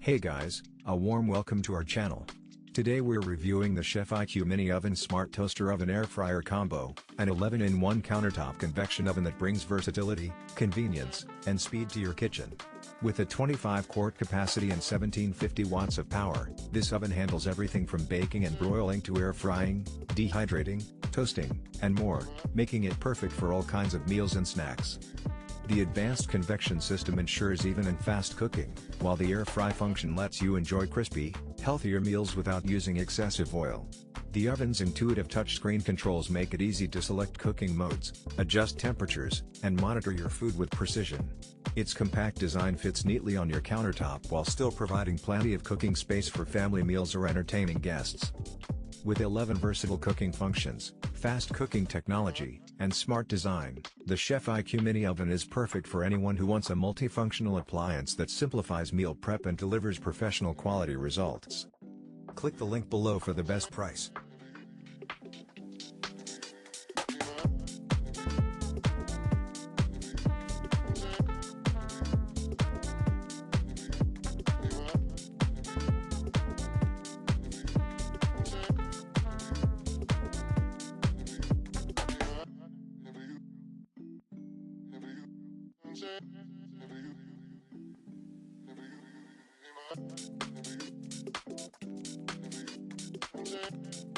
Hey guys, a warm welcome to our channel. Today we're reviewing the Chef IQ MiniOven Smart Toaster Oven Air Fryer Combo, an 11-in-1 countertop convection oven that brings versatility, convenience, and speed to your kitchen. With a 25-quart capacity and 1750 watts of power, this oven handles everything from baking and broiling to air frying, dehydrating, toasting, and more, making it perfect for all kinds of meals and snacks. The advanced convection system ensures even and fast cooking, while the air fry function lets you enjoy crispy, healthier meals without using excessive oil. The oven's intuitive touchscreen controls make it easy to select cooking modes, adjust temperatures, and monitor your food with precision. Its compact design fits neatly on your countertop while still providing plenty of cooking space for family meals or entertaining guests. With 11 versatile cooking functions, fast cooking technology, and smart design, the Chef IQ MiniOven is perfect for anyone who wants a multifunctional appliance that simplifies meal prep and delivers professional quality results. Click the link below for the best price. Never you,